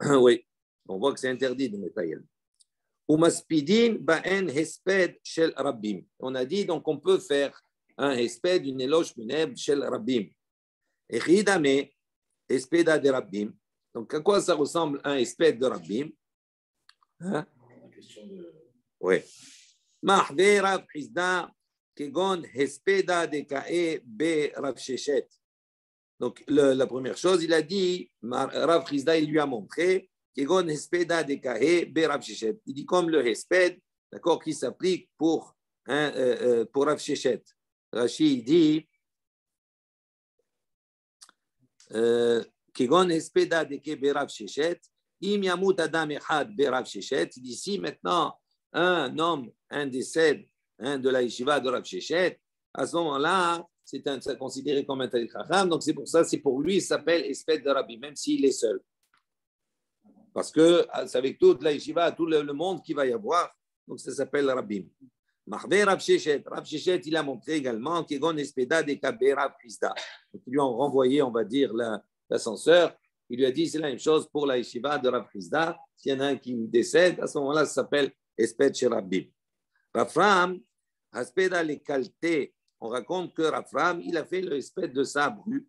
Oui, on voit que c'est interdit de Métaïel. On a dit donc on peut faire un hesped, une éloge funèbre shel Rabbim. Echidame, hespeda de Rabbim. Donc à quoi ça ressemble un hesped de Rabbim? Oui. Mahve Rav Chizda kegon hespeda de kae be Rav Sheshet. Donc la première chose, il a dit, Rav Chizda, il lui a montré Kegon Hespeda de Kahe Berav Sheshet. Il dit comme le Hesped, d'accord, qui s'applique pour Rav Sheshet. Rashi dit Kegon espeda de ke berav sheshet, im yamut adam echad berav sheshet. Il dit si maintenant un homme, un décède, de la yeshiva de Rav Sheshet, à ce moment-là, c'est considéré comme un Talmid Chacham. Donc c'est pour ça, c'est pour lui, il s'appelle espèce de Rabbi, même s'il est seul. Parce que c'est avec toute la yeshiva, tout le monde qui va y avoir, donc ça s'appelle Rabbi. Mahvé Rav Sheshet, il a montré également Kegon espeda de Kabé Rav Chizda. Donc ils lui ont renvoyé, on va dire, l'ascenseur. Il lui a dit c'est la même chose pour la yeshiva de Rav Chizda. S'il y en a un qui décède, à ce moment-là, ça s'appelle espèce chez Rabbi. Rafram, Aspeda les qualités. On raconte que Rafram, il a fait le espèce de sa bru,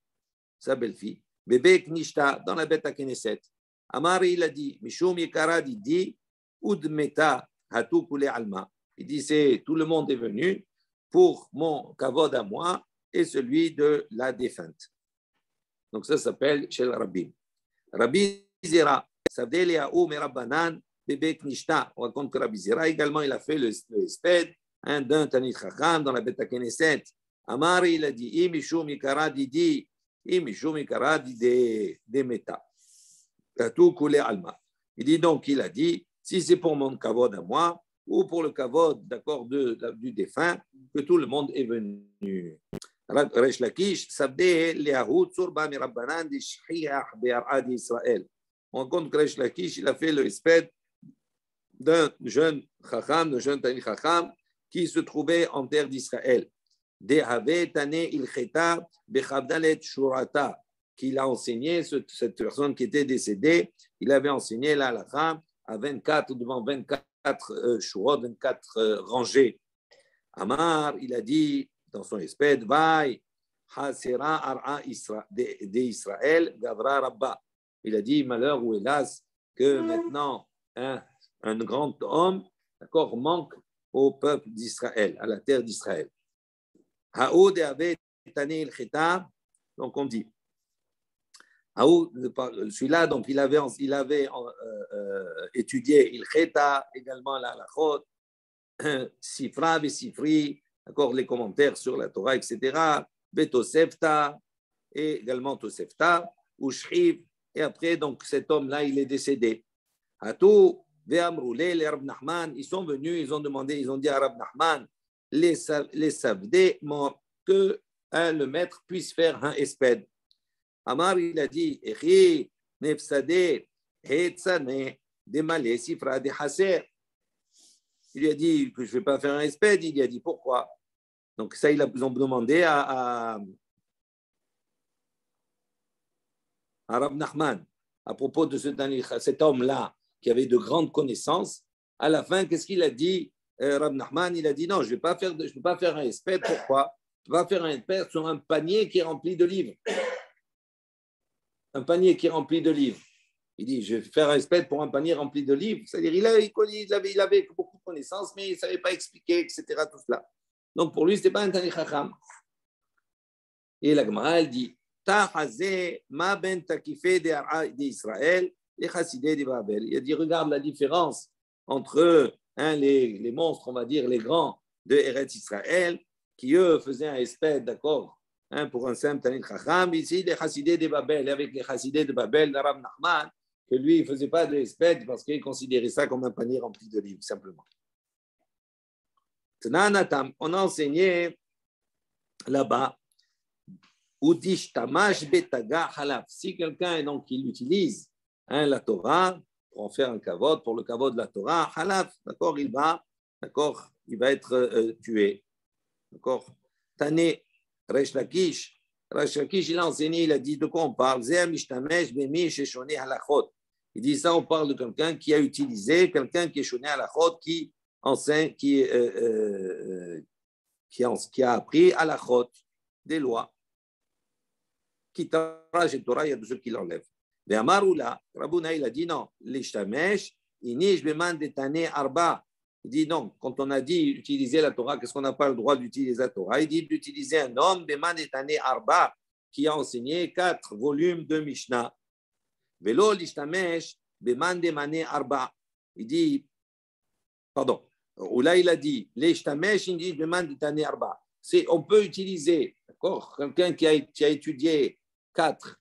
sa belle-fille, bébé Knishta, dans la bête à Knesset. Amar, il a dit, Mishum Yekarad, il dit, Udmeta, Hatou Kule Alma. Il dit, c'est tout le monde est venu pour mon kavod à moi et celui de la défunte. Donc ça s'appelle Shel Rabbi. Rabbi Zira, Savdel Yaou Merabanan, bébé Knishta. On raconte que Rabbi Zira également, il a fait le espède d'un Tanit Chacham dans la bête à Knesset. Amar, il a dit, Imishum Yekarad, il dit, Imishum Yekarad, des Meta. Hatou Kule Alma. Il dit donc, il a dit, si c'est pour mon kavod à moi, ou pour le kavod, d'accord, du défunt, que tout le monde est venu. Resh Lakish, Sabdeh, Leahut, Surba, Mirabanan, di Shriach, Be'arad Israël. On compte que Resh Lakish, il a fait le espède d'un jeune Chacham, d'un jeune Tani Chacham, qui se trouvait en terre d'Israël. De'ave Tane il-Cheta, Bechavdalet Shurata, qu'il a enseigné, cette personne qui était décédée, il avait enseigné la halakha à 24, devant 24 shurot, 24 rangées. Amar, il a dit dans son espède, Vai, Hasera Ar'a d'Israël, Gavra Rabba. Il a dit, malheur ou hélas, que maintenant un grand homme, d'accord, manque au peuple d'Israël, à la terre d'Israël. Haoud avait tané il khita, donc on dit, celui-là, donc il avait étudié il khita, également la halachot, Sifra et Sifri, d'accord, les commentaires sur la Torah, etc. Betosefta, et également Tosefta, Ushriv, et après, donc cet homme-là, il est décédé. Hatou, Ve'amroulé, les Rab Nachman, ils sont venus, ils ont demandé, ils ont dit à Rab Nachman, les savdés, que le maître puisse faire un espède. Amar, il a dit, Echi, Nefsade, Hetzane, Demale, Sifra, de Haser. Il lui a dit que je ne vais pas faire un espède. Il lui a dit pourquoi. Donc ça, ils ont demandé à Rab Nachman à propos de cet homme-là qui avait de grandes connaissances. À la fin, qu'est-ce qu'il a dit? Rab Nachman, il a dit non, je ne peux pas faire un espède. Pourquoi? Je ne peux pas faire un espède sur un panier qui est rempli de livres. Un panier qui est rempli de livres. Il dit, je vais faire un espède pour un panier rempli de livres. C'est-à-dire, il avait beaucoup de connaissances, mais il ne savait pas expliquer, etc. Tout cela. Donc, pour lui, ce n'était pas un Tani Chacham. Et la Gemara, elle dit, Ta'hazeh ma ben takifeh d'Israël, les chassidés de Babel. Il a dit, regarde la différence entre les monstres, on va dire, les grands de Eretz Israël, qui eux faisaient un espède, d'accord, pour un simple Tani Chacham. Ici, les chassidés de Babel, avec les chassidés de Babel, d'Arab Nachman, que lui, il ne faisait pas de l'espède parce qu'il considérait ça comme un panier rempli de livres, simplement. On a enseigné là-bas, si quelqu'un donc il utilise la Torah pour en faire un kavod, pour le kavod de la Torah, halaf, d'accord, il va être tué. D'accord. Tané, Resh Lakish, il a enseigné, il a dit de quoi on parle. Il dit ça, on parle de quelqu'un qui a utilisé, quelqu'un qui est shoné halachot, qui enseigne, qui a appris halachot, des lois. Qui taraj et Torah, il y a de ceux qui l'enlèvent. Mais Amaroula, Rabouna, il a dit non, l'ishtamesh, inish beman detane arba. Il dit non, quand on a dit utiliser la Torah, qu'est-ce qu'on n'a pas le droit d'utiliser la Torah? Il dit d'utiliser un homme, beman detane arba, qui a enseigné 4 volumes de Mishnah. Velo l'ishtamesh beman demane arba. Il dit, pardon, ou là il a dit l'ishtamesh, il dit beman detane arba. on peut utiliser, d'accord, quelqu'un qui a étudié 4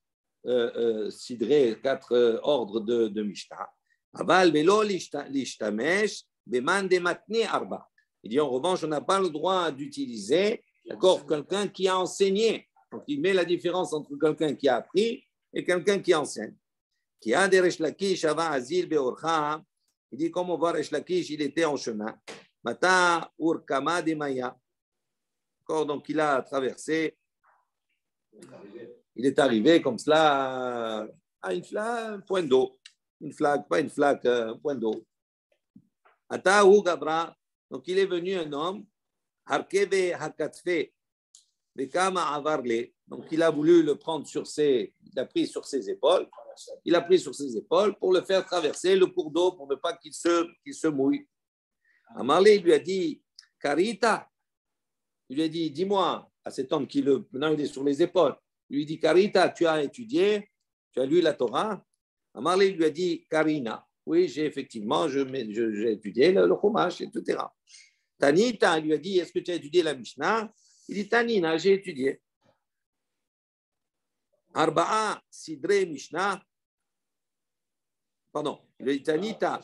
sidré, 4 ordres de Mishnah. Aval velo l'ishtamesh beman de matni arba. Il dit en revanche, on n'a pas le droit d'utiliser, d'accord, quelqu'un qui a enseigné. Donc il met la différence entre quelqu'un qui a appris et quelqu'un qui enseigne. Qui a des Resh Lakish avant Azil Beorcha. Il dit comme on voit Resh Lakish, il était en chemin. Mata urkama de Maya. D'accord, donc il a traversé. Il est arrivé comme cela à un point d'eau. Une flaque, pas une flaque, un point d'eau. Ata ou Gabra, donc il est venu un homme, Harkebe Hakatfe, Bekama Avarle, donc il a voulu le prendre il a pris sur ses épaules, pour le faire traverser le cours d'eau pour ne pas qu'il se mouille. Amarle, il lui a dit, Karita, il lui a dit, dis-moi, à cet homme maintenant il est sur les épaules, il lui dit, Karita, tu as étudié, tu as lu la Torah. Amarle lui a dit, Karina, oui, j'ai effectivement, j'ai étudié le Chumash, etc. Tanita lui a dit, est-ce que tu as étudié la Mishnah? Il dit, Tanina, j'ai étudié. Arba'a Sidre Mishnah. Pardon, il a dit, Tanita,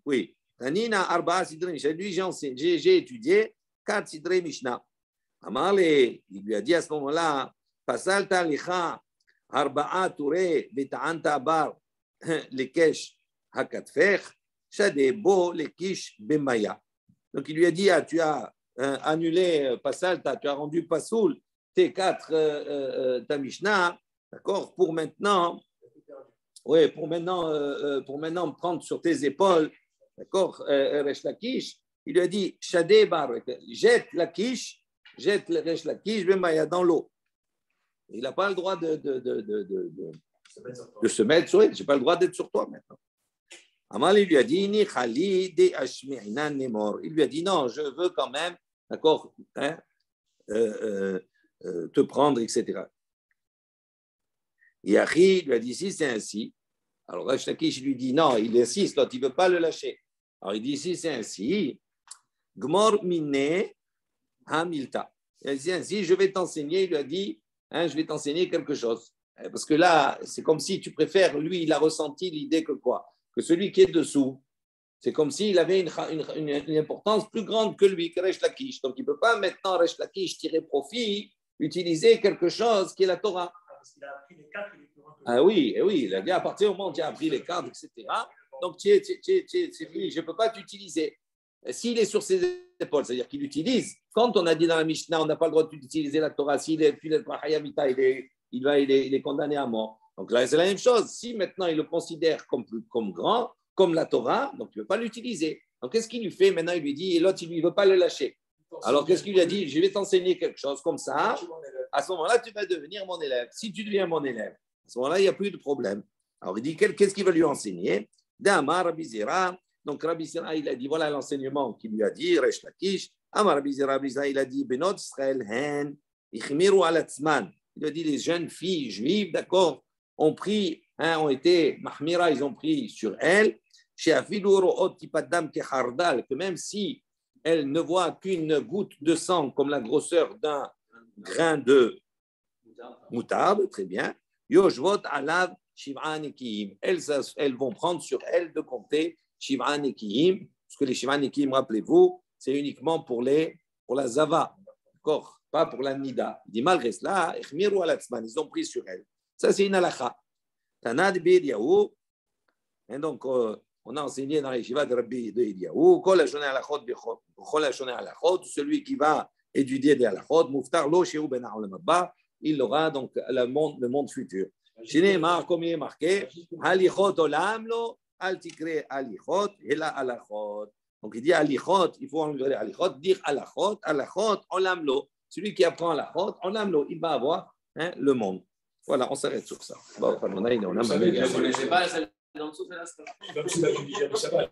oui, Tanina, Arba'a Sidre Mishnah. Lui, j'ai étudié 4 Sidre Mishnah. Amarle, il lui a dit à ce moment-là, Pasalta licha Arba'a Touré, Beta'anta Bar. Les kesh hakatfer, shadebo les kish bemaya. Donc il lui a dit, tu as annulé Pasalta, tu as rendu Pasoul tes 4 ta Mishnah, d'accord, pour maintenant prendre sur tes épaules, d'accord, Resh Lakish. Il lui a dit, shadebar, jette le Resh Lakish bemaya dans l'eau. Il n'a pas le droit de se mettre sur elle. Je n'ai pas le droit d'être sur toi maintenant. Amal, il lui a dit, il lui a dit, non, je veux quand même, d'accord, te prendre, etc. Yahi lui a dit, si c'est ainsi, alors Resh Lakish lui dit, non, il insiste, l'autre, il ne veut pas le lâcher. Alors il dit, si c'est ainsi, Gmor mine hamilta. Il dit ainsi, je vais t'enseigner, il lui a dit, je vais t'enseigner quelque chose. Parce que là, c'est comme si tu préfères, lui, il a ressenti l'idée que quoi? Que celui qui est dessous, c'est comme s'il avait une importance plus grande que lui, que Resh Lakish. Donc, il ne peut pas maintenant, Resh Lakish, tirer profit, utiliser quelque chose qui est la Torah. Parce qu'il a appris les 4, il est plus loin que Oui, il a dit à partir du moment où tu as appris les 4, etc. Donc, c'est fini, je ne peux pas t'utiliser. S'il est sur ses épaules, c'est-à-dire qu'il utilise, quand on a dit dans la Mishnah, on n'a pas le droit d'utiliser la Torah, s'il est Hayamita, il est condamné à mort. Donc là, c'est la même chose. Si maintenant il le considère comme grand, comme la Torah, donc il ne peut pas l'utiliser. Donc qu'est-ce qu'il lui fait? Maintenant, il lui dit, et l'autre, il ne veut pas le lâcher. Alors qu'est-ce qu'il lui a dit? Je vais t'enseigner quelque chose comme ça. À ce moment-là, tu vas devenir mon élève. Si tu deviens mon élève, à ce moment-là, il n'y a plus de problème. Alors il dit, qu'est-ce qu'il va lui enseigner? D'Amar Rabbi Zera. Donc Rabbi Zera, il a dit, voilà l'enseignement qu'il lui a dit, Resh Lakish. Amar Rabbi Zera, il a dit, Benot Israël hen, ichmiru alatzman. Il a dit, les jeunes filles juives, d'accord, ont pris, ont été, mahmira, ils ont pris sur elles, chez Afiluro Otipadam Kehardal, que même si elles ne voient qu'une goutte de sang comme la grosseur d'un grain de moutarde, très bien, Yoshvot Alav Shiv'an Ekiyim. Elles vont prendre sur elles de compter Shiv'an Ekiyim, parce que les Shiv'an Ekiyim, rappelez-vous, c'est uniquement pour la Zava, d'accord, pas pour la Nida. Il dit malgré cela, ils ont pris sur elle. Ça, c'est une halakha. Tanad bir Yahu. Et donc, on a enseigné dans les Shiva de Rabbi de Yahu, Kol hashoneh halachot b'chol hashoneh halachot, celui qui va étudier des halachot, muftar lo shehu ben ha'olam haba, il aura donc le monde futur. Shineemar, comme il est marqué, halichot olam lo, al tikre halichot, ela halachot. Donc, il dit halichot, il faut enlever halichot, dire halachot, olam lo. Celui qui apprend la chôte, il va avoir le monde. Voilà, on s'arrête sur ça. Bon, on a une, on a Je ne connaissais pas celle dans le souffle là. Même si la Tunisie, ça va.